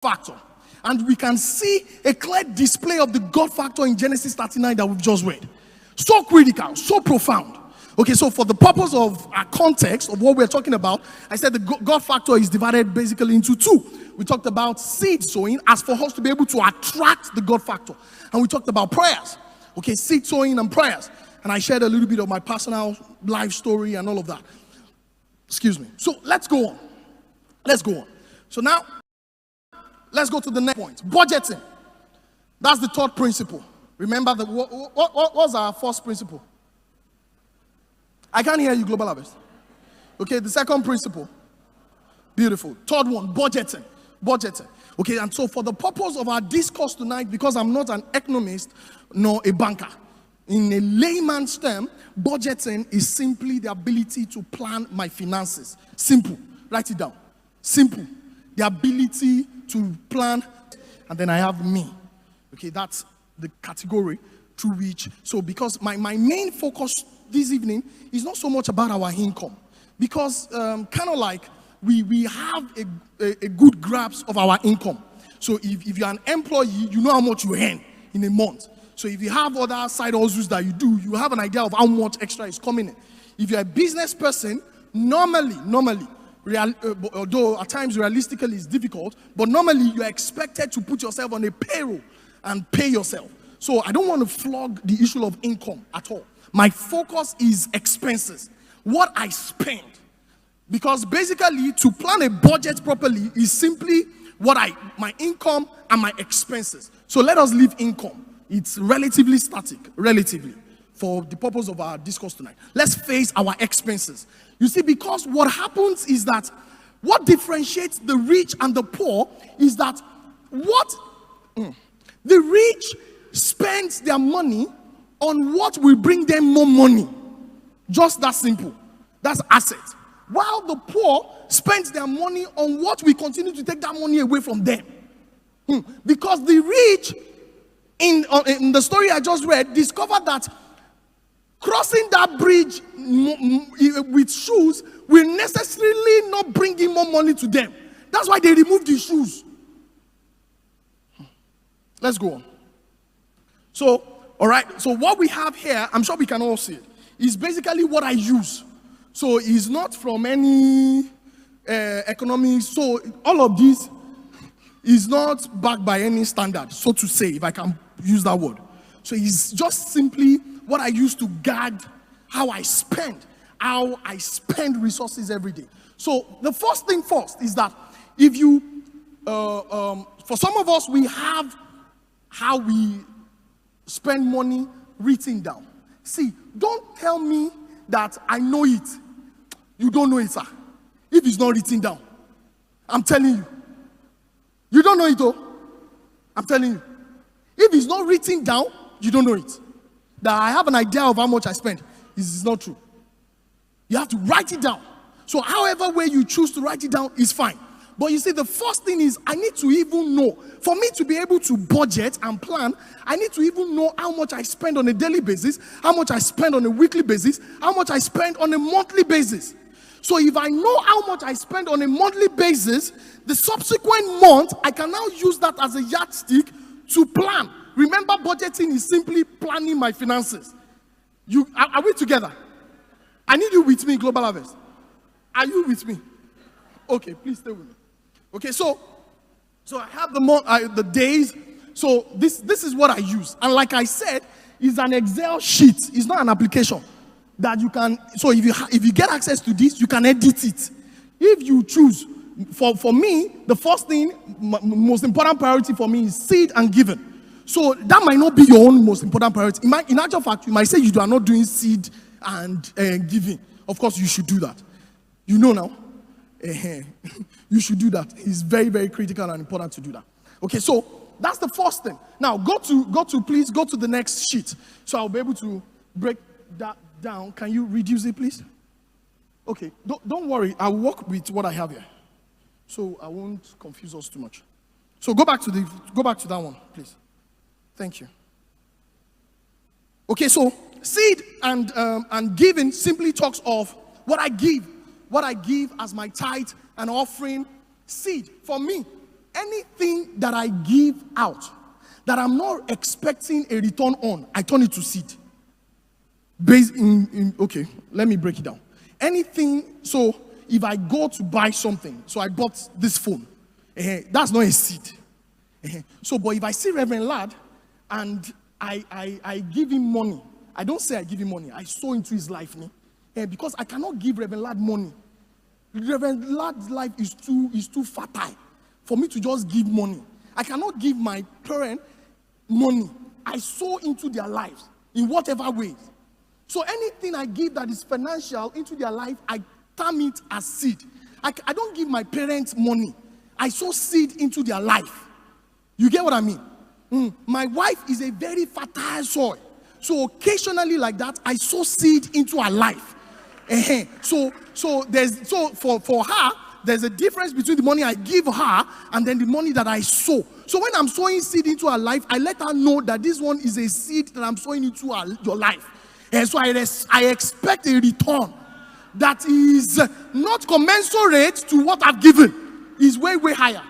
factor. And we can see a clear display of the God factor in Genesis 39 that we've just read. So critical, so profound. Okay, so for the purpose of our context of what we're talking about, I said the God factor is divided basically into two. We talked about seed sowing as for us to be able to attract the God factor. And we talked about prayers. Okay, seed sowing and prayers. And I shared a little bit of my personal life story and all of that. Excuse me. So let's go on. Let's go on. So now, let's go to the next point. Budgeting. That's the third principle. Remember, what was our first principle? I can't hear you, Global Harvest. Okay, the second principle. Beautiful. Third one, budgeting. Budgeting. Okay, and so for the purpose of our discourse tonight, because I'm not an economist nor a banker, in a layman's term, budgeting is simply the ability to plan my finances. Simple. Write it down. Simple. The ability to plan, and then I have me. Okay, that's the category through which. So because my main focus this evening is not so much about our income, because kind of like we have a good grasp of our income. So if you're an employee, you know how much you earn in a month. So if you have other side hustles that you do, you have an idea of how much extra is coming in. If you're a business person, normally, although at times realistically it's difficult, but normally you're expected to put yourself on a payroll and pay yourself. So I don't want to flog the issue of income at all. My focus is expenses, what I spend. Because basically to plan a budget properly is simply my income and my expenses. So let us leave income. It's relatively static, relatively, for the purpose of our discourse tonight. Let's face our expenses. You see, because what happens is that what differentiates the rich and the poor is that the rich spends their money on what will bring them more money. Just that simple. That's asset. While the poor spends their money on what will continue to take that money away from them. Because the rich, in the story I just read, discovered that crossing that bridge with shoes will necessarily not bring in more money to them. That's why they removed the shoes. Let's go on. So, all right. So what we have here, I'm sure we can all see it, is basically what I use. So it's not from any economics. So all of this is not backed by any standard, so to say, if I can use that word. So it's just simply what I use to guard how I spend resources every day. So the first thing first is that if you, for some of us, we have how we spend money written down. See, don't tell me that I know it. You don't know it, sir. If it's not written down, I'm telling you. You don't know it, though. I'm telling you. If it's not written down, you don't know it. That I have an idea of how much I spend. Is not true. You have to write it down. So however way you choose to write it down is fine. But you see, the first thing is I need to even know. For me to be able to budget and plan, I need to even know how much I spend on a daily basis, how much I spend on a weekly basis, how much I spend on a monthly basis. So if I know how much I spend on a monthly basis, the subsequent month, I can now use that as a yardstick to plan. Remember, budgeting is simply planning my finances. Are we together? I need you with me, Global Harvest. Are you with me? Okay, please stay with me. Okay, so I have the days. So this is what I use. And like I said, it's an Excel sheet. It's not an application that you can. So if you get access to this, you can edit it. If you choose, for me, the first thing, most important priority for me is seed and giving. So that might not be your own most important priority. In actual fact, you might say you are not doing seed and giving. Of course, you should do that. You know now. You should do that. It's very, very critical and important to do that. Okay, so that's the first thing. Now please go to the next sheet. So I'll be able to break that down. Can you reduce it, please? Okay, don't worry. I'll work with what I have here, so I won't confuse us too much. So go back to that one, please. Thank you. Okay, so seed and giving simply talks of what I give as my tithe and offering. Seed, for me, anything that I give out that I'm not expecting a return on, I turn it to seed. Based okay, let me break it down. Anything, so if I go to buy something, so I bought this phone, that's not a seed. So, but if I see Reverend Lad and I give him money, I don't say I give him money, I sow into his life, because I cannot give Reverend Lad money. Reverend Lad's life is too fertile for me to just give money. I cannot give my parent money. I sow into their lives in whatever ways. So anything I give that is financial into their life, I term it as seed. I don't give my parents money. I sow seed into their life. You get what I mean? My wife is a very fertile soil. So occasionally like that, I sow seed into her life. So for her, there's a difference between the money I give her and then the money that I sow. So when I'm sowing seed into her life, I let her know that this one is a seed that I'm sowing into your life. And so I expect a return that is not commensurate to what I've given. Is way, way higher.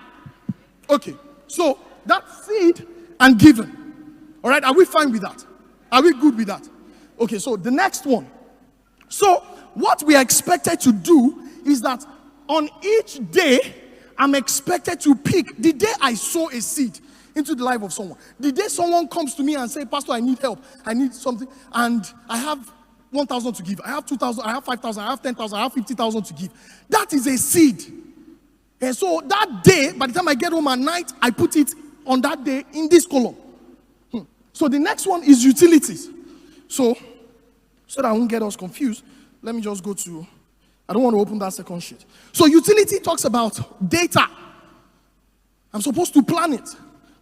Okay, so that's seed and given. All right, are we fine with that? Are we good with that? Okay, so the next one. So what we are expected to do is that on each day, I'm expected to pick the day I sow a seed into the life of someone. The day someone comes to me and say, Pastor, I need help, I need something, and I have 1,000 to give, I have 2,000, I have 5,000, I have 10,000, I have 50,000 to give. That is a seed. And so that day, by the time I get home at night, I put it on that day in this column. So the next one is utilities. So that I won't get us confused, let me just go to, I don't want to open that second sheet. So utility talks about data. I'm supposed to plan it.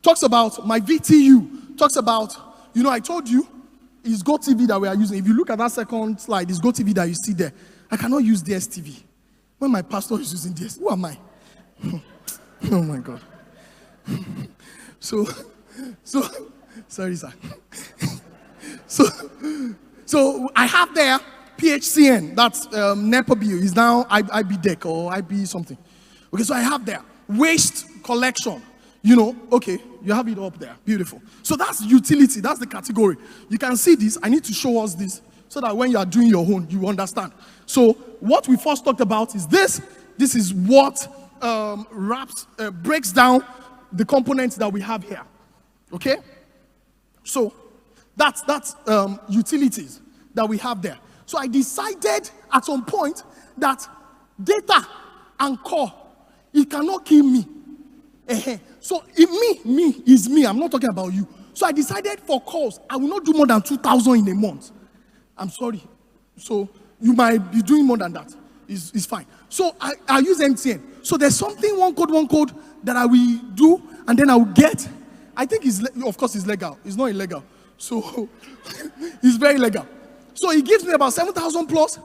Talks about my VTU. Talks about, I told you, it's GoTV that we are using. If you look at that second slide, it's GoTV that you see there. I cannot use DSTV. When my pastor is using this, who am I? Oh my God. So, sorry, sir. So I have there PHCN, that's NEPA bill, is now IB deck or IB something. Okay, so I have there waste collection. Okay, you have it up there. Beautiful. So that's utility, that's the category. You can see this. I need to show us this so that when you are doing your own, you understand. So what we first talked about is this. This is what breaks down the components that we have here. Okay? So that's utilities that we have there. So I decided at some point that data and core, it cannot kill me. So me is me. I'm not talking about you. So I decided for calls, I will not do more than 2,000 in a month. I'm sorry. So you might be doing more than that. It's fine. So I use MTN. So there's something, one code that I will do, and then I will get. I think of course it's legal. It's not illegal. So it's very legal. So he gives me about 7,000 plus.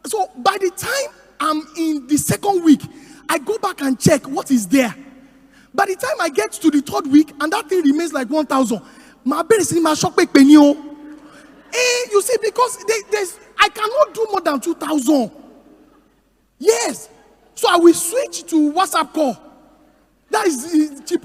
So by the time I'm in the second week, I go back and check what is there. By the time I get to the third week, and that thing remains like 1,000, my bed is in my shop. You see, because I cannot do more than 2,000. Yes. So I will switch to WhatsApp call. That is cheap.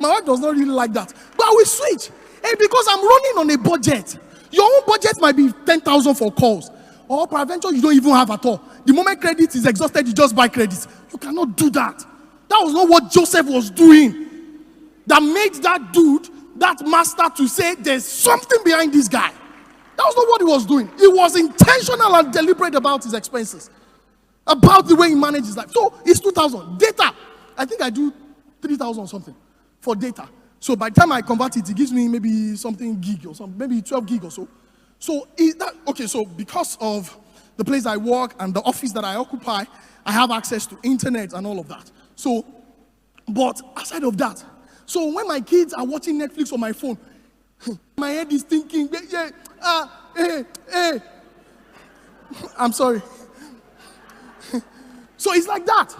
My wife does not really like that. But I will switch. Because I'm running on a budget. Your own budget might be 10,000 for calls. Or peradventure, you don't even have at all. The moment credit is exhausted, you just buy credits. You cannot do that. That was not what Joseph was doing. That made that dude, that master, to say there's something behind this guy. That was not what he was doing. He was intentional and deliberate about his expenses. About the way he managed his life. So it's 2,000. Data. I think I do 3,000 something for data. So by the time I convert it, it gives me maybe something gig or something, maybe 12 gig or so. So so because of the place I work and the office that I occupy, I have access to internet and all of that. So, but aside of that, so when my kids are watching Netflix on my phone, my head is thinking, I'm sorry. So it's like that.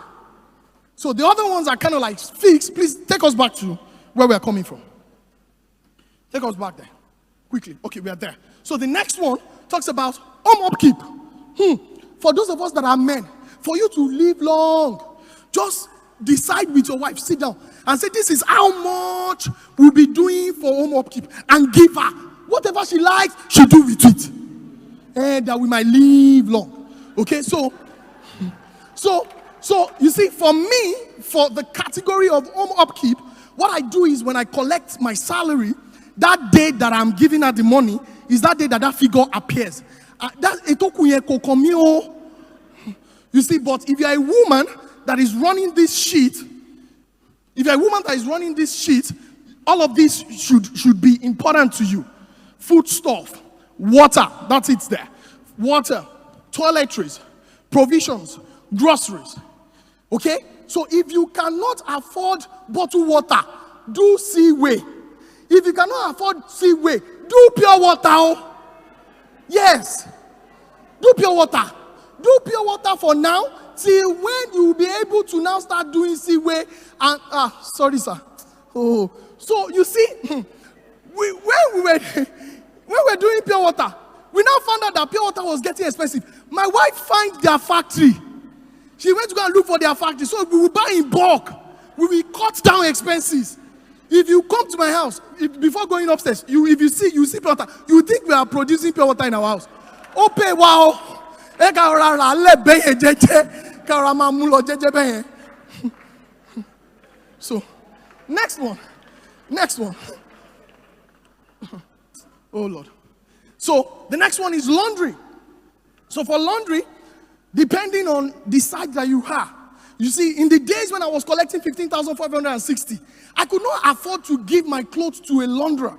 So the other ones are kind of like fixed. Please take us back to where we are coming from. Take us back there. Quickly. Okay, we are there. So the next one talks about home upkeep. For those of us that are men, for you to live long, just decide with your wife, sit down and say, this is how much we'll be doing for home upkeep, and give her whatever she likes, she'll do with it, and that we might live long. Okay, so you see, for me, for the category of home upkeep, what I do is when I collect my salary, that day that I'm giving her the money is that day that figure appears. You see, but if you're a woman that is running this sheet, all of this should be important to you. Food stuff, water, that's it there. Water, toiletries, provisions, groceries. Okay? So if you cannot afford bottled water, do Seaway. If you cannot afford Seaway, do pure water. Yes. Do pure water. Do pure water for now, till when you will be able to now start doing Seaway. And sorry, sir. Oh, so you see, when we were doing pure water, we now found out that pure water was getting expensive. My wife find their factory. She went to go and look for their factory. So we will buy in bulk. We will cut down expenses. If you come to my house, before going upstairs, if you see pure water, you think we are producing pure water in our house. Ope wow. So, next one. Oh Lord. So, the next one is laundry. So, for laundry, depending on the site that you are, you see, in the days when I was collecting 15,560, I could not afford to give my clothes to a launderer.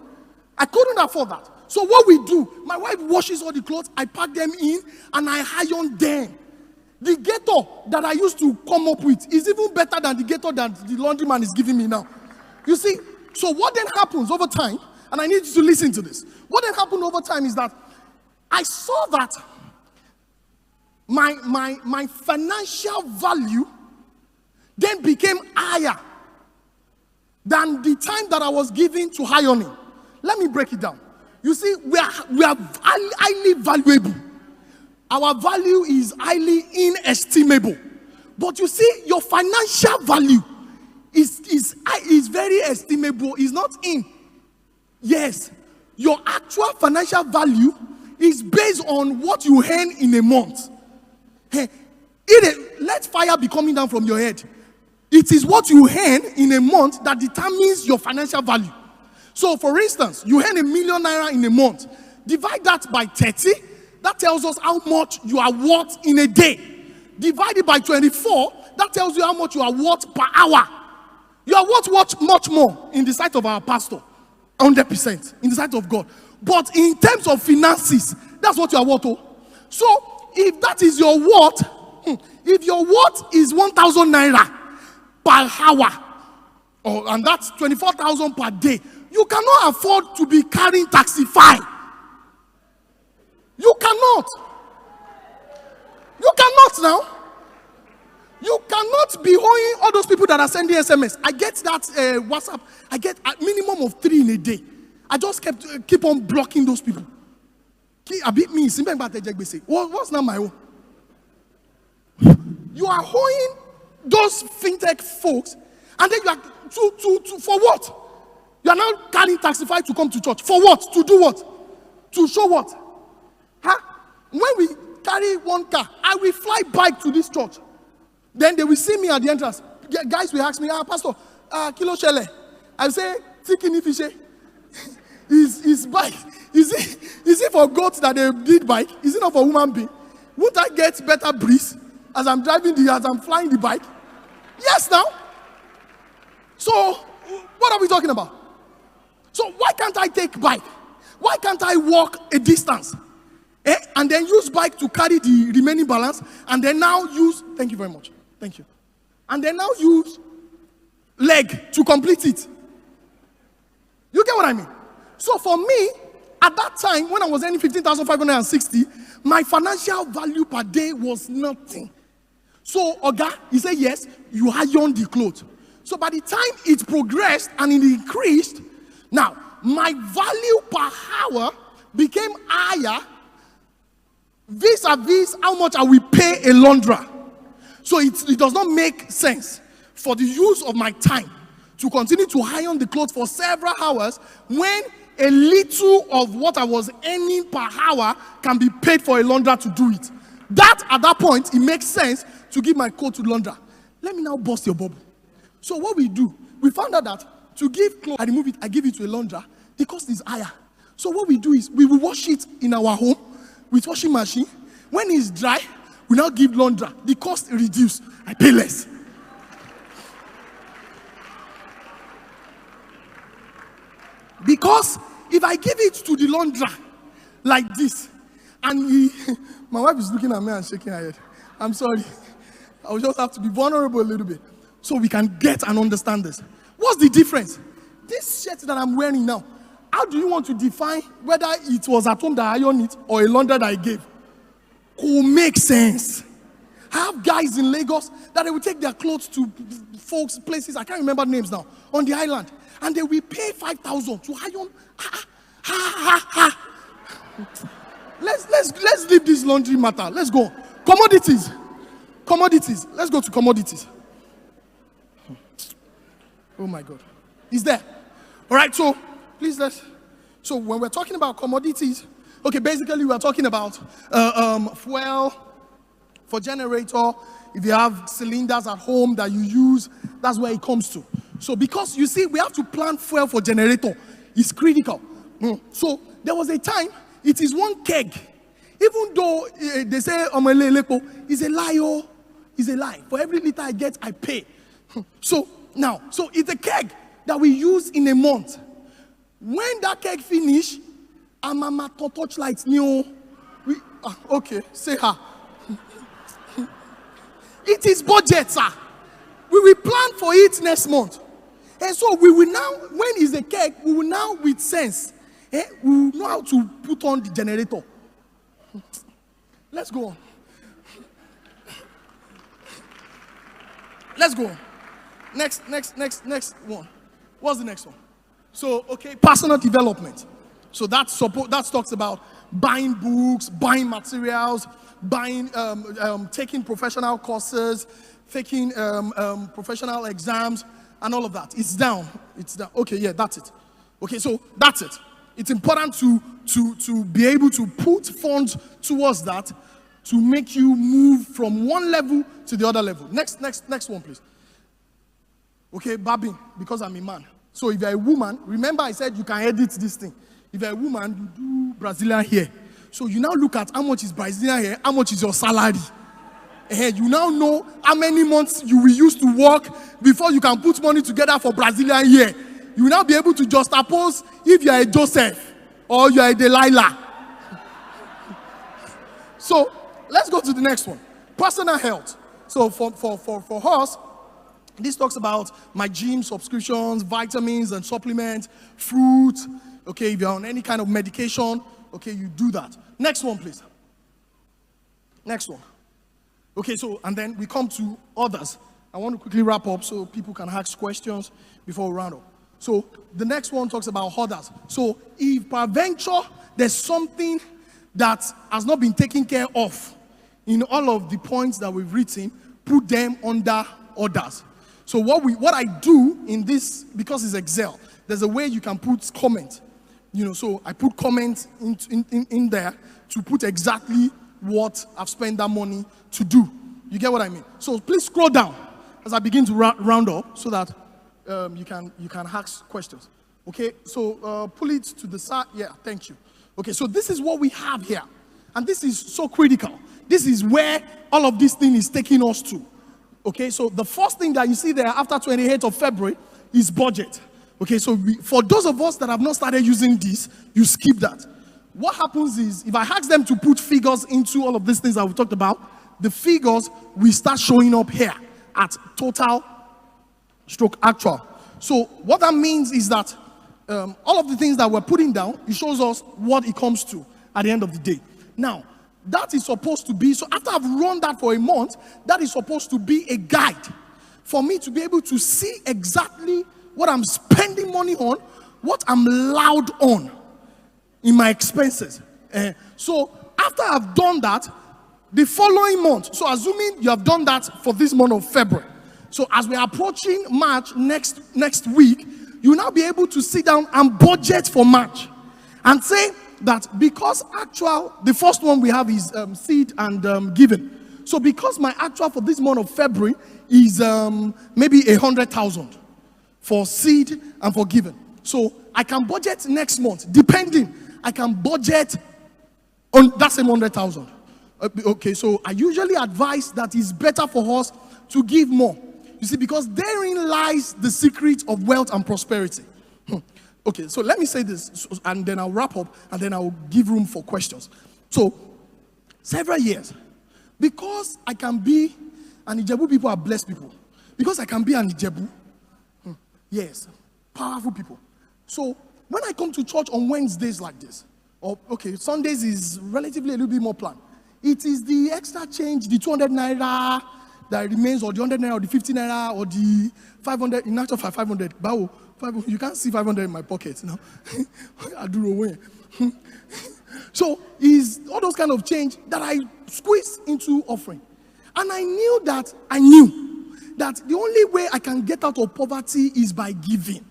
I couldn't afford that. So what we do, my wife washes all the clothes, I pack them in, and I iron them. The gator that I used to come up with is even better than the gator that the laundryman is giving me now. You see, so what then happens over time, and I need you to listen to this. What then happened over time is that I saw that my financial value then became higher than the time that I was giving to ironing. Let me break it down. You see, we are highly valuable. Our value is highly inestimable. But you see, your financial value is very estimable. It's not in. Yes, your actual financial value is based on what you earn in a month. Let fire be coming down from your head. It is what you earn in a month that determines your financial value. So, for instance, you earn ₦1 million in a month. Divide that by 30. That tells us how much you are worth in a day. Divide it by 24. That tells you how much you are worth per hour. You are worth much more in the sight of our pastor. 100% in the sight of God. But in terms of finances, that's what you are worth. So, if that is your worth, if your worth is 1,000 naira per hour, and that's 24,000 per day, you cannot afford to be carrying Taxify. You cannot. You cannot now. You cannot be owing all those people that are sending SMS. I get that WhatsApp. I get a minimum of 3 in a day. I just keep on blocking those people. What's now my own? You are owing those fintech folks, and then you are for what? You are now carrying Taxify to come to church. For what? To do what? To show what? Huh? When we carry one car, I will fly bike to this church. Then they will see me at the entrance. Guys will ask me, Pastor, Kilo Shele. I say, Tikini Fishe. His bike. Is it for goats that they did bike? Is it not for human being? Won't I get better breeze as I'm flying the bike? Yes, now. So, what are we talking about? So why can't I take bike? Why can't I walk a distance? And then use bike to carry the remaining balance, and then now use, thank you very much, thank you. And then now use leg to complete it. You get what I mean? So for me, at that time, when I was earning 15,560, my financial value per day was nothing. So Oga, he said, yes, you iron the clothes. So by the time it progressed and it increased, now my value per hour became higher vis-a-vis how much I will pay a launderer. So it does not make sense for the use of my time to continue to iron the clothes for several hours when a little of what I was earning per hour can be paid for a launderer to do it. That, at that point, it makes sense to give my coat to launderer. Let me now bust your bubble. So what we do, we found out that to give clothes, I remove it, I give it to a launderer, the cost is higher. So what we do is, we will wash it in our home with washing machine. When it's dry, we now give launderer. The cost reduce. I pay less. Because if I give it to the launderer like this, and my wife is looking at me and shaking her head. I'm sorry. I will just have to be vulnerable a little bit so we can get and understand this. What's the difference? This shirt that I'm wearing now, how do you want to define whether it was at home that I ironed it or a launderer that I gave? Could make sense. I have guys in Lagos that they will take their clothes to folks, places, I can't remember names now, on the island, and they will pay 5,000 to iron. Let's leave this laundry matter. Let's go. Commodities. Let's go to commodities. Oh my God. Is there? All right, so please so when we're talking about commodities, okay, basically we're talking about fuel for generator. If you have cylinders at home that you use, that's where it comes to. So because you see, we have to plan fuel for generator. It's critical. So there was a time, it is one keg. Even though they say it's a lie, oh, it's a lie. For every liter I get, I pay. So it's a keg that we use in a month. When that keg finish, Mama touch lights new. Okay, say her. It is budget, sir. We will plan for it next month. And so we will now, when it's a keg, we will now with sense. We will know how to put on the generator. Let's go on. Let's go on. Next one. What's the next one? So, okay, personal development. So that talks about buying books, buying materials, buying, taking professional courses, taking professional exams, and all of that. It's down. Okay, yeah, that's it. Okay, so that's it. It's important to be able to put funds towards that to make you move from one level to the other level. Next one, please. Okay, babbing, because I'm a man. So if you're a woman, remember I said you can edit this thing. If you're a woman, you do Brazilian hair. So you now look at how much is Brazilian hair, how much is your salary. You now know how many months you will use to work before you can put money together for Brazilian hair. You will now be able to juxtapose if you are a Joseph or you are a Delilah. So let's go to the next one. Personal health. So for us, this talks about my gym subscriptions, vitamins and supplements, fruit. Okay, if you're on any kind of medication, okay, you do that. Next one, please. Next one. Okay, so, and then we come to others. I want to quickly wrap up so people can ask questions before we round up. So, the next one talks about others. So, if peradventure there's something that has not been taken care of in all of the points that we've written, put them under others. So, what I do in this, because it's Excel, there's a way you can put comment. So I put comments in there to put exactly what I've spent that money to do. You get what I mean? So please scroll down as I begin to round up so that you can ask questions. Okay, so pull it to the side. Yeah, thank you. Okay, so this is what we have here. And this is so critical. This is where all of this thing is taking us to. Okay, so the first thing that you see there after 28th of February is budget. Okay, so for those of us that have not started using this, you skip that. What happens is, if I ask them to put figures into all of these things that we talked about, the figures will start showing up here at total stroke actual. So what that means is that all of the things that we're putting down, it shows us what it comes to at the end of the day. Now, that is supposed to be, so after I've run that for a month, that is supposed to be a guide for me to be able to see exactly what I'm spending money on, what I'm loud on in my expenses. So after I've done that, the following month, so assuming you have done that for this month of February, So as we are approaching March next week, you will now be able to sit down and budget for March and say that because the first one we have is seed and giving. So because my actual for this month of February is maybe 100,000 for seed and for giving. So I can budget next month, depending. I can budget on that same 100,000. Okay, so I usually advise that it's better for us to give more. You see, because therein lies the secret of wealth and prosperity. Okay, so let me say this, and then I'll wrap up, and then I'll give room for questions. So, several years, because I can be, and Ijebu people are blessed people, because I can be an Ijebu, yes, powerful people. So, when I come to church on Wednesdays like this, or okay, Sundays is relatively a little bit more planned. It is the extra change, the 200 naira that remains, or the 100 naira, or the 50 naira, or the 500, in actual 500, bao. You can't see 500 in my pocket now. I do away. So is all those kind of change that I squeeze into offering. And I knew that the only way I can get out of poverty is by giving.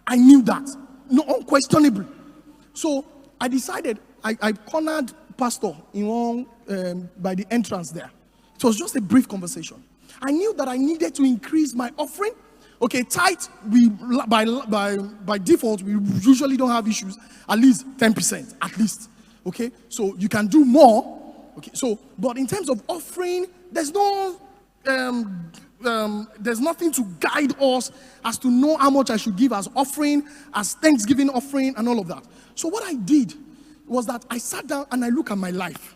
I knew that. No, unquestionably. So I decided, I cornered pastor in one by the entrance there. It was just a brief conversation. I knew that I needed to increase my offering. Okay, tithe, by default, we usually don't have issues. At least 10%, at least. Okay, so you can do more. Okay, so, but in terms of offering, there's no, there's nothing to guide us as to know how much I should give as offering, as Thanksgiving offering, and all of that. So what I did was that I sat down and I look at my life.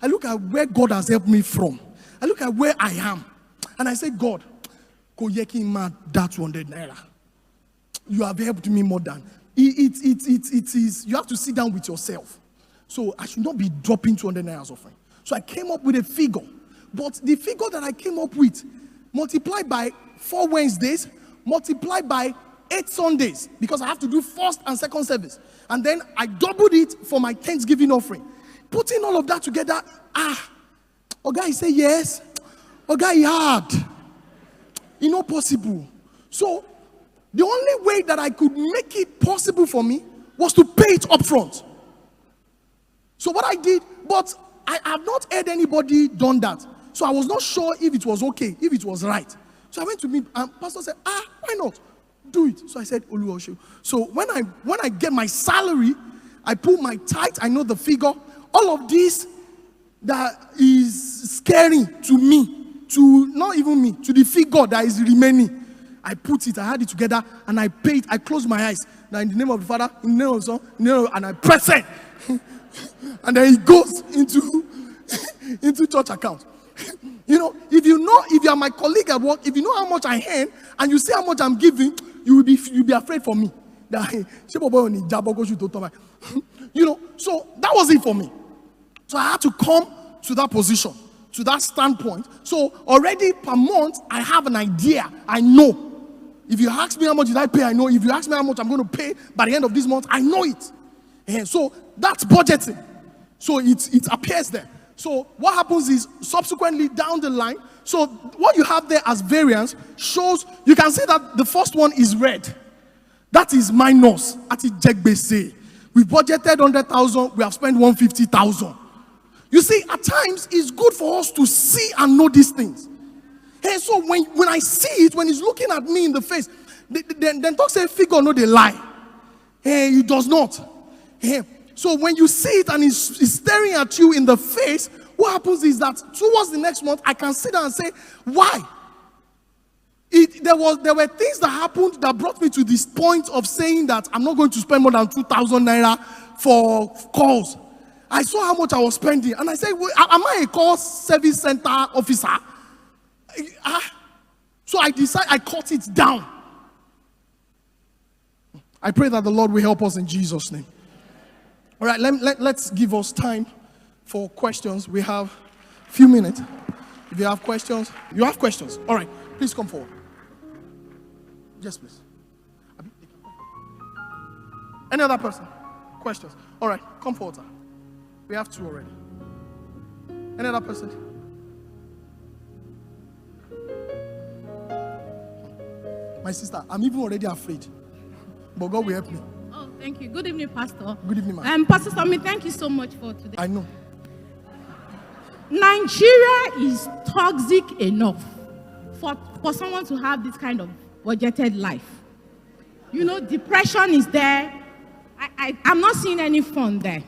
I look at where God has helped me from. I look at where I am. And I say, God, that 200 naira. You have helped me more than. It is, you have to sit down with yourself. So I should not be dropping 200 naira offering. So I came up with a figure. But the figure that I came up with, multiplied by 4 Wednesdays, multiplied by 8 Sundays, because I have to do first and second service. And then I doubled it for my Thanksgiving offering. Putting all of that together, Oga, he said yes. Oga, he hard. It's not possible. So the only way that I could make it possible for me was to pay it up front. So what I did, but I have not heard anybody done that. So I was not sure if it was okay, if it was right. So I went to me, and pastor said, why not? Do it. So I said, Oluwashu. So when I get my salary, I pull my tithe, I know the figure. All of this that is scary to me, to not even me, to the figure that is remaining. I put it, I had it together, and I paid. I closed my eyes. Now in the name of the Father, in the name of the Son, and I press it. And then it goes into church account. You know, if you are my colleague at work, if you know how much I earn, and you see how much I'm giving, you'll be afraid for me. You know, so that was it for me. So I had to come to that position, to that standpoint. So already per month, I have an idea. I know. If you ask me how much did I pay, I know. If you ask me how much I'm going to pay by the end of this month, I know it. And so that's budgeting. So it appears there. So what happens is subsequently down the line, so what you have there as variance shows, you can see that the first one is red. That is minus. At Jegbese. We budgeted 100,000, we have spent 150,000. You see, at times it's good for us to see and know these things. Hey, so when I see it, when he's looking at me in the face, then talk say figure no they lie. Hey, it does not. Hey, so when you see it and he's staring at you in the face, what happens is that towards the next month, I can sit down and say, why? There were things that happened that brought me to this point of saying that I'm not going to spend more than 2,000 naira for calls. I saw how much I was spending, and I said, well, am I a call service center officer? So I decided, I cut it down. I pray that the Lord will help us in Jesus' name. All right, let's give us time for questions. We have a few minutes. If you have questions, All right, please come forward. Yes, please. Any other person? Questions? All right, come forward, sir. We have 2 already. Any other person? My sister, I'm even already afraid. But God will help me. Oh, thank you. Good evening, Pastor. Good evening, ma'am. Pastor Tommy, thank you so much for today. I know. Nigeria is toxic enough for someone to have this kind of budgeted life. Depression is there. I'm not seeing any fun there.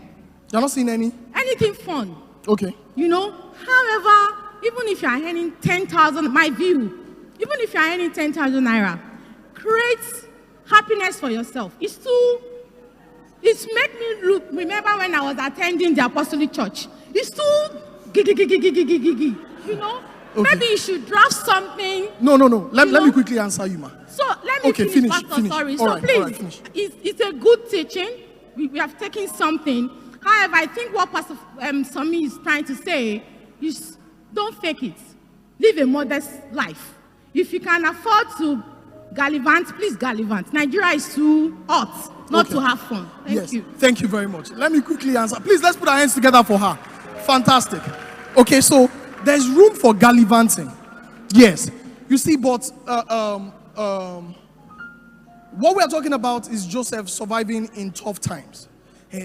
You're not seeing anything fun. Okay. However, even if you are earning 10,000, my view, even if you are earning 10,000 naira, create happiness for yourself. It's make me remember when I was attending the Apostolic Church. It's too gigi. Okay. Maybe you should draft something. No. Let me quickly answer you, ma. So let me finish, Pastor. Finish. Sorry. So please, it's a good teaching. We have taken something. However, I think what Pastor Sami is trying to say is don't fake it. Live a modest life. If you can afford to gallivant, please gallivant. Nigeria is too hot not to have fun. Thank you. Thank you very much. Let me quickly answer. Please, let's put our hands together for her. Fantastic. Okay, so there's room for gallivanting. Yes. You see, but what we are talking about is Joseph surviving in tough times.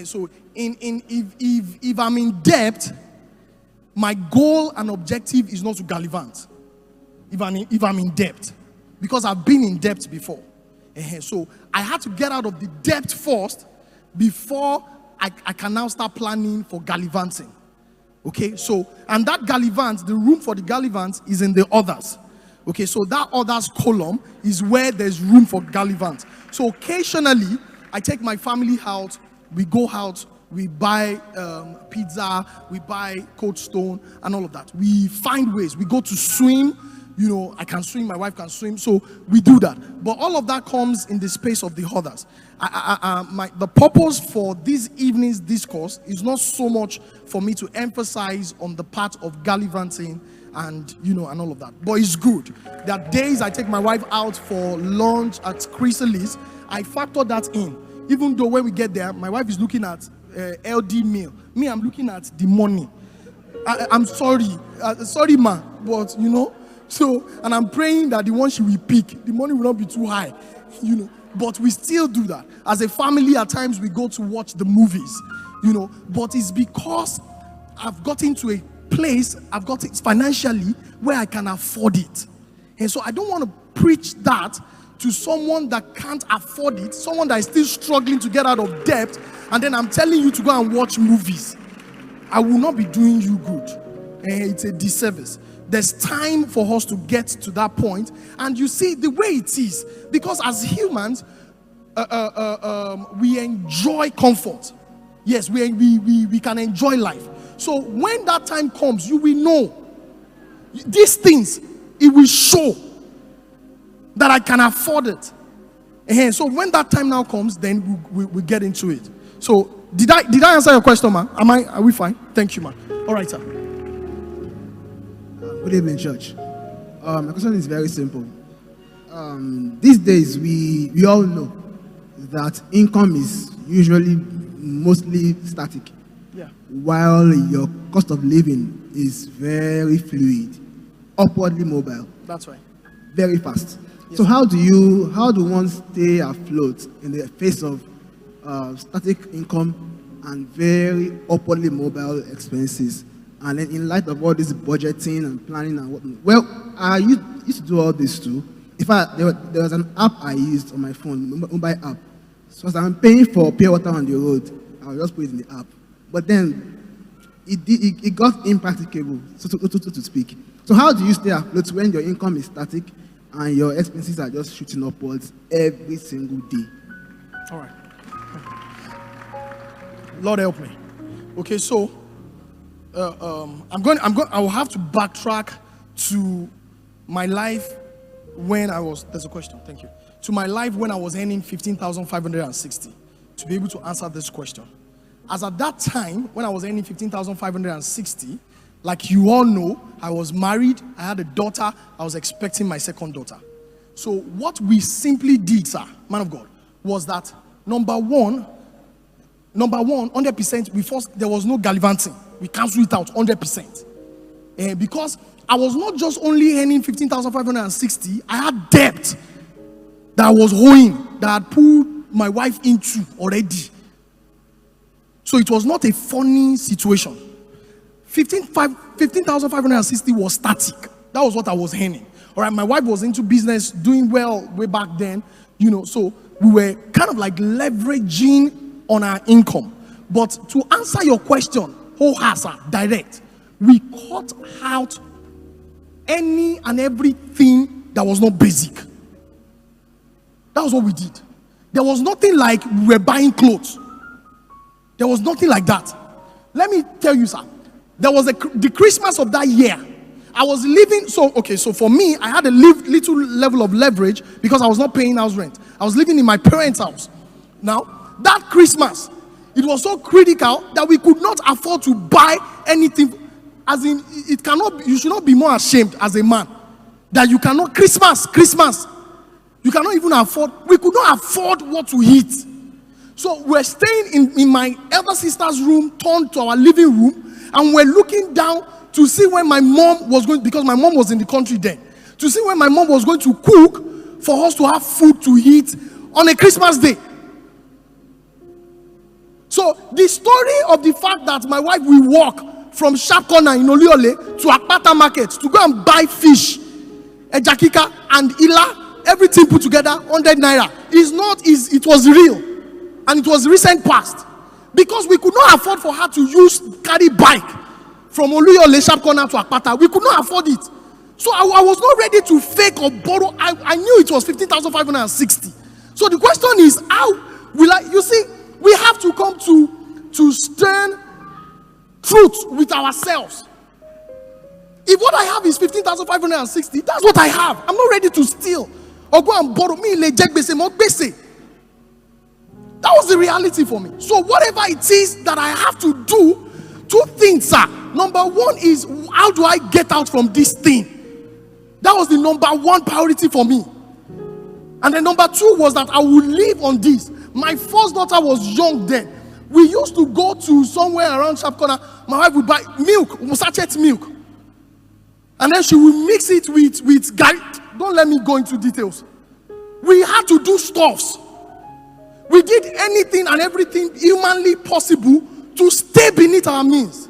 So if I'm in debt, my goal and objective is not to gallivant. If I'm in debt, because I've been in debt before. So I had to get out of the debt first before I can now start planning for gallivanting. Okay, so, and that gallivant, the room for the gallivant is in the others. Okay, so that others column is where there's room for gallivant. So occasionally, I take my family out, we go out, we buy pizza, we buy Cold Stone, and all of that. We find ways, we go to swim. I can swim, my wife can swim, so we do that. But all of that comes in the space of the others. The purpose for this evening's discourse is not so much for me to emphasize on the part of gallivanting and and all of that. But it's good. There are days I take my wife out for lunch at Chrysalis. I factor that in. Even though when we get there, my wife is looking at LD meal. Me, I'm looking at the money. I'm sorry. Sorry, ma. But, So, and I'm praying that the one she will pick, the money will not be too high, But we still do that. As a family, at times we go to watch the movies, But it's because I've gotten to a place, I've got it financially where I can afford it. And so I don't want to preach that to someone that can't afford it, someone that is still struggling to get out of debt, and then I'm telling you to go and watch movies. I will not be doing you good. It's a disservice. There's time for us to get to that point. And you see the way it is, because as humans, we enjoy comfort. Yes, we can enjoy life. So when that time comes, you will know these things. It will show that I can afford it. So when that time now comes, then we get into it. So did I answer your question, man? Are we fine? Thank you, man. All right, sir. Good evening, church. My question is very simple. These days, we all know that income is usually mostly static, while your cost of living is very fluid, upwardly mobile. That's right. Very fast. Yes. So how do one stay afloat in the face of static income and very upwardly mobile expenses? And then in light of all this budgeting and planning and whatnot. Well, I used to do all this too. In fact, there was an app I used on my phone, mobile app. So as I'm paying for pure water on the road, I'll just put it in the app. But then it got impracticable, so to speak. So how do you stay afloat when your income is static and your expenses are just shooting upwards every single day? All right. Lord help me. Okay, so I will have to backtrack to my life when I was. There's a question. Thank you. To my life when I was earning 15,560 to be able to answer this question. As at that time, when I was earning 15,560, like you all know, I was married, I had a daughter, I was expecting my second daughter. So what we simply did, sir, man of God, was that number one, 100%, there was no gallivanting. We canceled it out 100%. Because I was not just only earning 15,560, I had debt. that I was hoeing, that I had pulled my wife into already. So it was not a funny situation. 15,560 was static. That was what I was earning. All right, my wife was into business, doing well way back then, so we were kind of like leveraging on our income. But to answer your question, direct, we cut out any and everything that was not basic. That was what we did. There was nothing like we were buying clothes. There was nothing like that. Let me tell you, sir. There was the Christmas of that year. I was living, so for me, I had a little level of leverage because I was not paying house rent. I was living in my parents' house. Now, that Christmas, it was so critical that we could not afford to buy anything. As in, you should not be more ashamed as a man that you cannot, Christmas, you cannot even afford, we could not afford what to eat. So we're staying in my elder sister's room, turned to our living room, and we're looking down to see when my mom was going, because my mom was in the country then, to see when my mom was going to cook for us to have food to eat on a Christmas day. So the story of the fact that my wife will walk from Sharp Corner in Oliole to Akpata Market to go and buy fish, ejakika and ila, everything put together, 100 naira, it was real. And it was recent past. Because we could not afford for her to carry bike from Oluyole Sharp Corner to Akpata. We could not afford it. So I was not ready to fake or borrow. I knew it was 15,560. So the question is, how will you see, we have to come to stern truth with ourselves. If what I have is 15,560, that's what I have. I'm not ready to steal or go and borrow. That was the reality for me. So whatever it is that I have to do, two things, sir. Number one is, how do I get out from this thing? That was the number one priority for me. And then number two was that I would live on this. My first daughter was young then. We used to go to somewhere around Sharp Corner. My wife would buy milk, sachet milk. And then she would mix it with garlic. Don't let me go into details. We had to do stuffs. We did anything and everything humanly possible to stay beneath our means.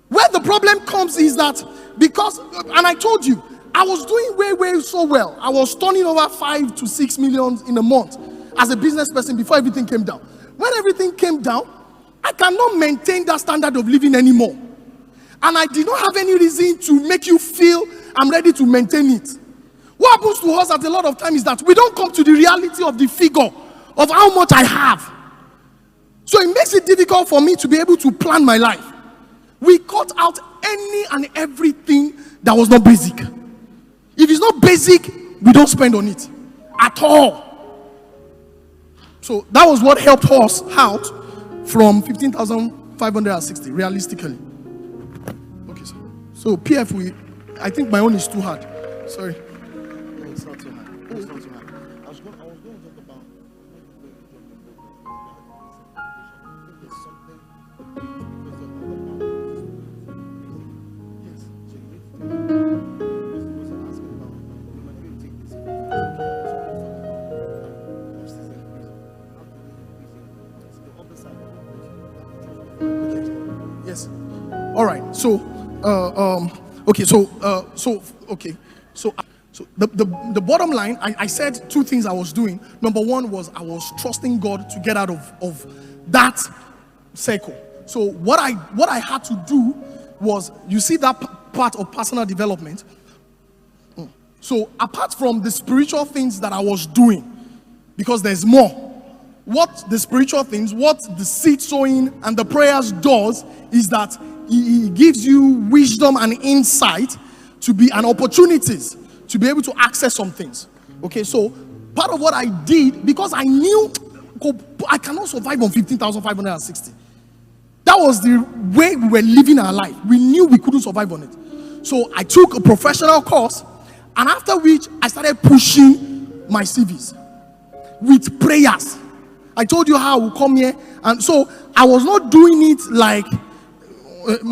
Where the problem comes is that because, and I told you, I was doing way so well. I was turning over 5 to 6 million in a month as a business person before everything came down. When everything came down, I cannot maintain that standard of living anymore. And I did not have any reason to make you feel I'm ready to maintain it. What happens to us at a lot of times is that we don't come to the reality of the figure of how much I have. So it makes it difficult for me to be able to plan my life. We cut out any and everything that was not basic. If it's not basic, we don't spend on it at all. So that was what helped us out from 15,560 realistically. Okay, so PF, I think my own is too hard. Sorry. No, it's not too hard. It's not too hard. I was going to talk about there's something because of other yes. So you need to was asking about you might be able to take this the other side of Yes. All right. So okay. So the bottom line, I said two things I was doing. Number one was I was trusting God to get out of that circle. So what I had to do was, you see that part of personal development. So apart from the spiritual things that I was doing, because there's more, what the spiritual things, what the seed sowing and the prayers does is that he gives you wisdom and insight to be an opportunities to be able to access some things. Okay, so part of what I did, because I knew I cannot survive on 15,560. That was the way we were living our life. We knew we couldn't survive on it. So I took a professional course, and after which I started pushing my CVs with prayers. I told you how I would come here, and so I was not doing it like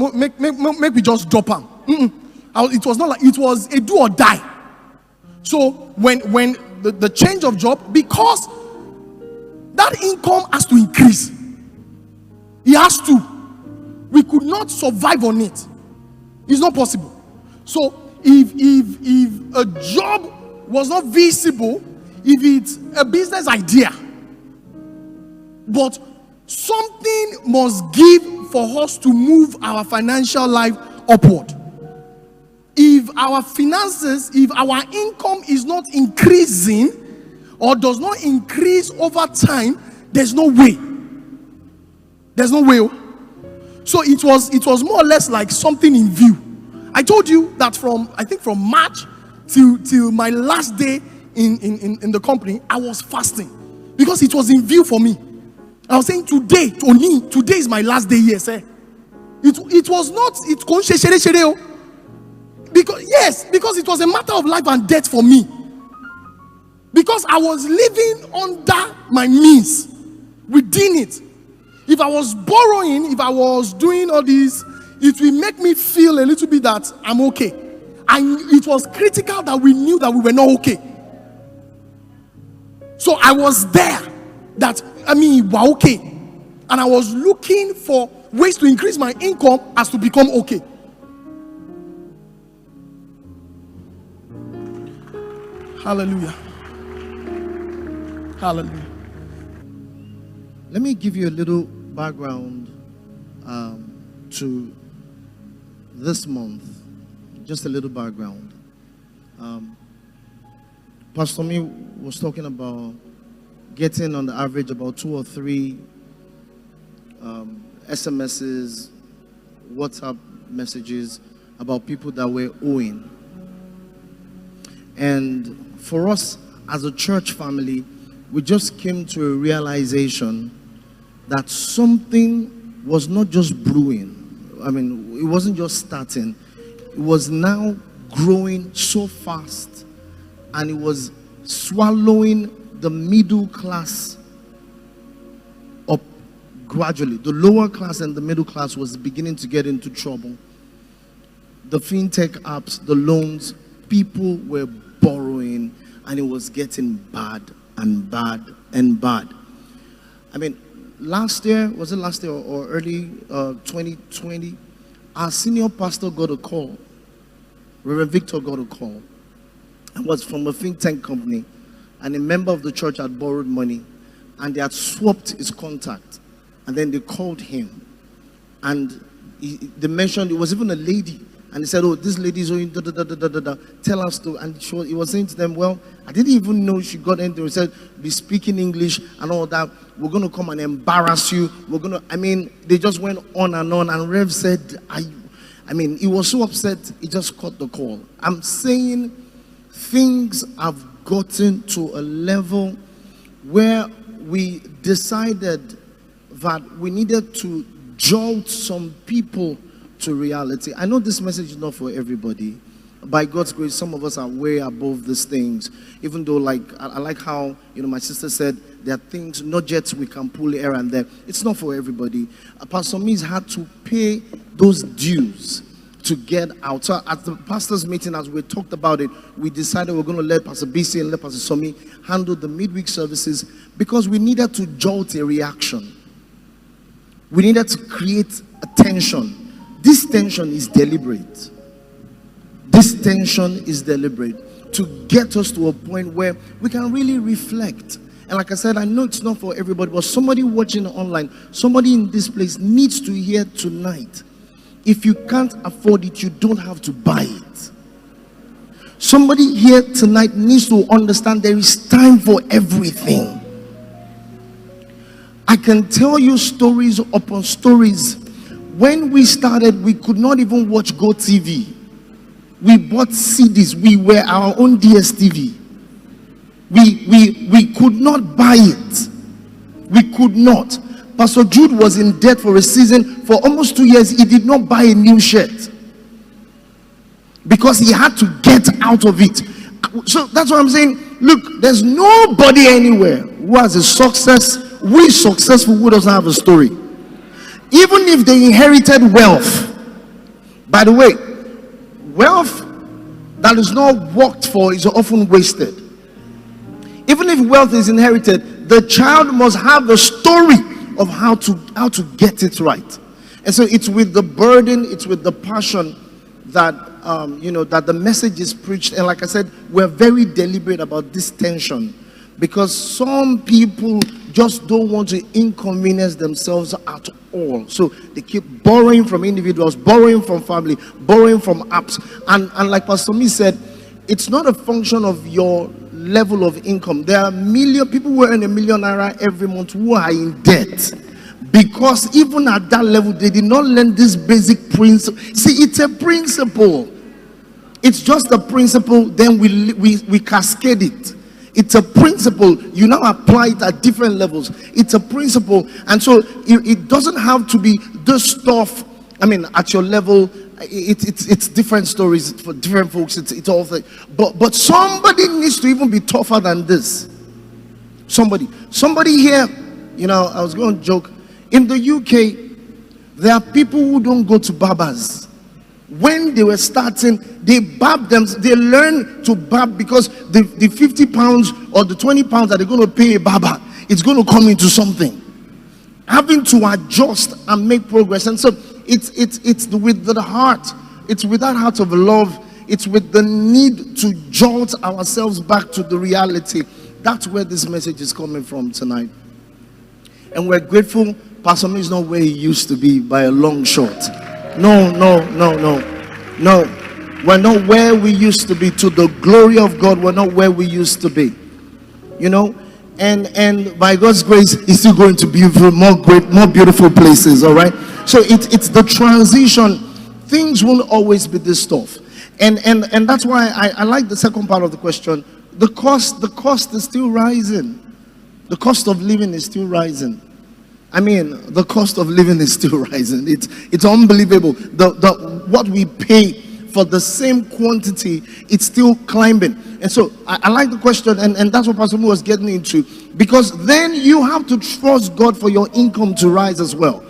make me just drop them. It was not like, it was a do or die. So when the change of job because that income has to increase. It has to. We could not survive on it. It's not possible. So if a job was not visible, if it's a business idea, but something must give for us to move our financial life upward. If our finances, if our income is not increasing or does not increase over time, there's no way. There's no way. So it was more or less like something in view. I told you that from March till my last day in the company, I was fasting because it was in view for me. I was saying today is my last day here, sir. It was not because it was a matter of life and death for me. Because I was living under my means, within it. If I was borrowing, if I was doing all this, it will make me feel a little bit that I'm okay. And it was critical that we knew that we were not okay. So I was there we're okay. And I was looking for ways to increase my income as to become okay. Hallelujah. Hallelujah. Let me give you a little background to this month. Just a little background. Pastor Me was talking about getting on the average about 2 or 3 SMSs, WhatsApp messages about people that were owing. And for us as a church family, we just came to a realization that something was not just brewing. I mean, it wasn't just starting. It was now growing so fast, and it was swallowing the middle class up gradually. The lower class and the middle class was beginning to get into trouble. The fintech apps, the loans, people were borrowing, and it was getting bad and bad and bad. I mean, last year or early 2020, our senior pastor got a call. Reverend Victor got a call. It was from a fintech company, and a member of the church had borrowed money, and they had swapped his contact, and then they called him, and they mentioned it was even a lady. And he said, oh, this lady is owing, tell us to. And he was saying to them, well, I didn't even know she got into it. He said, be speaking English and all that. We're going to come and embarrass you. They just went on. And Rev said, he was so upset, he just cut the call. I'm saying things have gotten to a level where we decided that we needed to jolt some people to reality. I know this message is not for everybody. By God's grace, some of us are way above these things. Even though, I like how my sister said there are things, not jets we can pull here and there. It's not for everybody. Pastor Mees had to pay those dues to get out. So at the pastors' meeting, as we talked about it, we decided we're going to let Pastor BC and let Pastor Somi handle the midweek services because we needed to jolt a reaction. We needed to create a tension. This tension is deliberate. This tension is deliberate to get us to a point where we can really reflect. And like I said, I know it's not for everybody, but somebody watching online, somebody in this place needs to hear tonight. If you can't afford it, you don't have to buy it. Somebody here tonight needs to understand there is time for everything. I can tell you stories upon stories. When we started, we could not even watch GoTV. We bought CDs. We were our own DSTV. We could not buy it. We could not. Pastor Jude was in debt for a season. For almost 2 years, he did not buy a new shirt because he had to get out of it. So that's what I'm saying. Look, there's nobody anywhere who has a success, who is successful, who doesn't have a story. Even if they inherited wealth. By the way, wealth that is not worked for is often wasted. if wealth is inherited, the child must have the story of how to get it right. And so it's with the burden, it's with the passion that that the message is preached. And like I said, we're very deliberate about this tension, because some people just don't want to inconvenience themselves at all. So they keep borrowing from individuals, borrowing from family, borrowing from apps. And like Pastor Me said, it's not a function of your level of income. There are people who earn $1 million every month who are in debt, because even at that level, they did not learn this basic principle. See, it's a principle. It's just a principle, then we cascade it. It's a principle. You now apply it at different levels. It's a principle. And so it doesn't have to be this stuff. I mean, at your level, it's different stories for different folks. It's all things. But somebody needs to even be tougher than this. Somebody here, I was going to joke. In the UK, there are people who don't go to barbers. When they were starting, they barb them. They learn to barb because the 50 pounds or the 20 pounds that they're going to pay a barber, it's going to come into something. Having to adjust and make progress. And so it's with the heart. It's with that heart of love. It's with the need to jolt ourselves back to the reality. That's where this message is coming from tonight. And we're grateful. Pastor Me is not where he used to be by a long shot. No. We're not where we used to be. To the glory of God, we're not where we used to be. And by God's grace, He's still going to be more beautiful places. All right. So it's the transition. Things won't always be this tough. And that's why I like the second part of the question. The cost is still rising. The cost of living is still rising. I mean, the cost of living is still rising. It's unbelievable. What we pay for the same quantity, it's still climbing. And so I like the question, and that's what Pastor Mo was getting into, because then you have to trust God for your income to rise as well.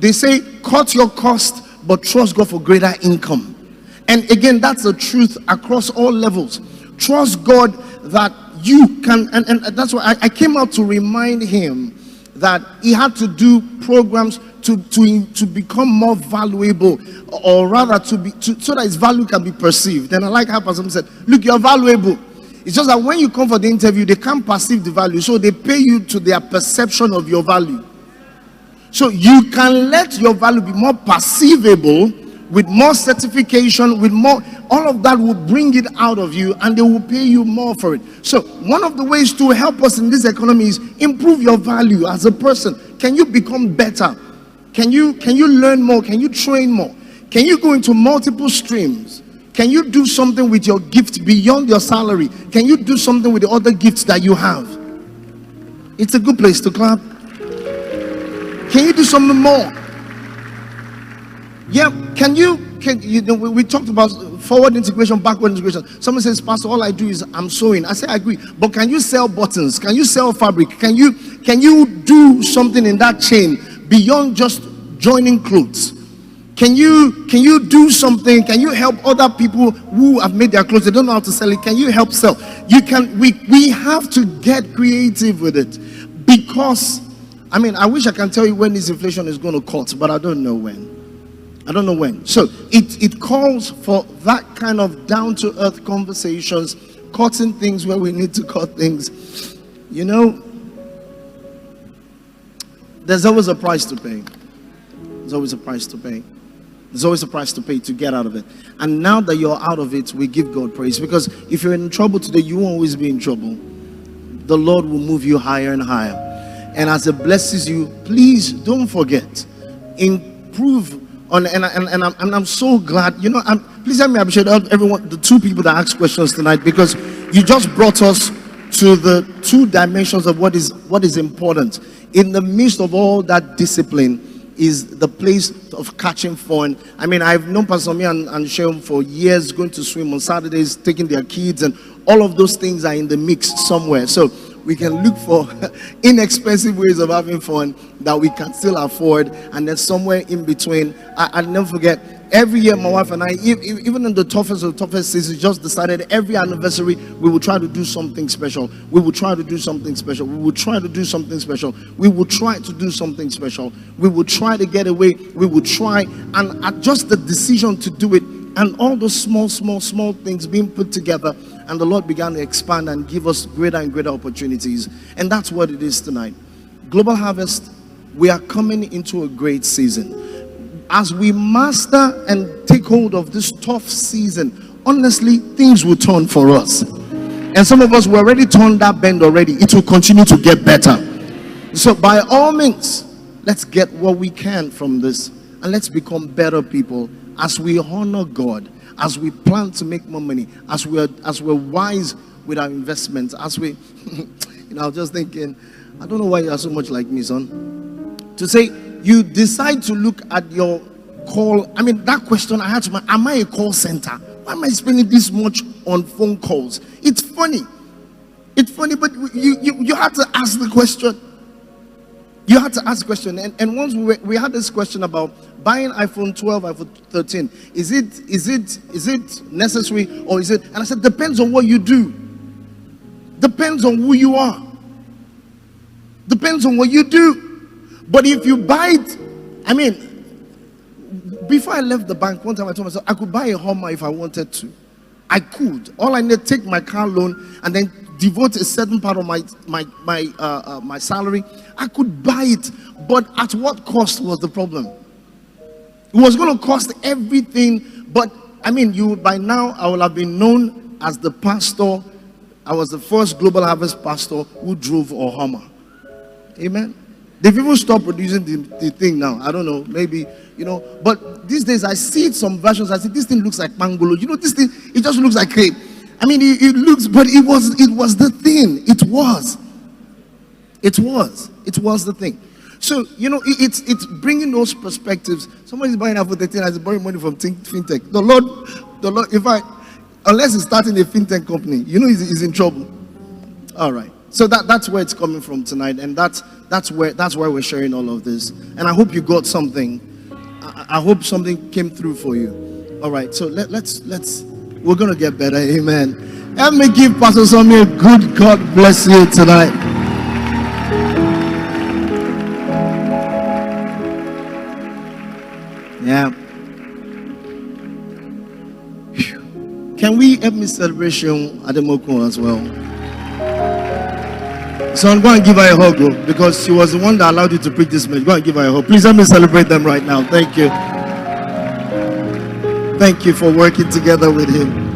They say, cut your cost, but trust God for greater income. And again, that's the truth across all levels. Trust God that you can, and that's why I came out to remind him that he had to do programs to become more valuable, or rather so that his value can be perceived. And I like how Pastor said, look, you're valuable. It's just that when you come for the interview, they can't perceive the value, so they pay you to their perception of your value. So you can let your value be more perceivable, with more certification, with more, all of that will bring it out of you, and they will pay you more for it. So one of the ways to help us in this economy is improve your value as a person. Can you become better? Can you learn more? Can you train more? Can you go into multiple streams? Can you do something with your gift beyond your salary? Can you do something with the other gifts that you have? It's a good place to clap. Can you do something more? Yeah, we talked about forward integration, backward integration. Someone says, Pastor, all I do is I'm sewing. I say, I agree. But can you sell buttons? Can you sell fabric? Can you do something in that chain beyond just joining clothes? Can you do something? Can you help other people who have made their clothes? They don't know how to sell it. Can you help sell? We have to get creative with it, because, I mean, I wish I can tell you when this inflation is going to cut, but I don't know when. So it calls for that kind of down-to-earth conversations, cutting things where we need to cut things. There's always a price to pay. There's always a price to pay. There's always a price to pay to get out of it. And now that you're out of it, we give God praise. Because if you're in trouble today, you won't always be in trouble. The Lord will move you higher and higher. And as it blesses you, please don't forget, improve. And I'm so glad, please help me appreciate everyone, the two people that asked questions tonight, because you just brought us to the two dimensions of what is important. In the midst of all that discipline is the place of catching fun. I mean, I've known Pastor Me and Sheon for years, going to swim on Saturdays, taking their kids, and all of those things are in the mix somewhere. So we can look for inexpensive ways of having fun that we can still afford, and then somewhere in between. I'll never forget, Every year, my wife and I, even in the toughest of toughest seasons, just decided every anniversary we will try to do something special. We will try to do something special. We will try to do something special. We will try to do something special. We will try to get away. We will try, and just the decision to do it, and all those small things being put together, and the Lord began to expand and give us greater and greater opportunities. And that's what it is tonight. Global Harvest, we are coming into a great season. As we master and take hold of this tough season, honestly, things will turn for us. And some of us were already turned that bend already. It will continue to get better. So by all means, let's get what we can from this, and let's become better people as we honor God, as we plan to make more money, as we're wise with our investments, as we I was just thinking, I don't know why you are so much like me, son. To say you decide to look at your call. I mean, that question I had to, am I a call center? Why am I spending this much on phone calls? It's funny. It's funny, but you had to ask the question. You had to ask the question. And once we had this question about buying iPhone 12, iPhone 13. Is it necessary, or is it? And I said, depends on what you do. Depends on who you are. Depends on what you do. But if you buy it, I mean, before I left the bank, one time I told myself I could buy a Hummer if I wanted to. I could. All I need, take my car loan and then devote a certain part of my salary. I could buy it, but at what cost was the problem? It was going to cost everything. But I mean, by now I will have been known as the pastor. I was the first Global Harvest pastor who drove a Hummer. Amen. They've even stopped producing the thing now. I don't know, maybe, but these days I see some versions. I see this thing looks like Pangolo. This thing, it just looks like crepe. I mean, it looks, but it was the thing. It was the thing. So, it's bringing those perspectives. Somebody's buying iPhone 13 has borrowing money from fintech. The Lord, unless he's starting a fintech company, he's in trouble. All right. So that's where it's coming from tonight, and that's why we're sharing all of this. And I hope you got something. I hope something came through for you. All right, so let's we're gonna get better. Amen. Help me give Pastor Somi a good God bless you tonight. Yeah. Can we help me celebration Ademoko as well? So I'm going to give her a hug, because she was the one that allowed you to preach this message. Go and give her a hug. Please help me celebrate them right now. Thank you. Thank you for working together with him.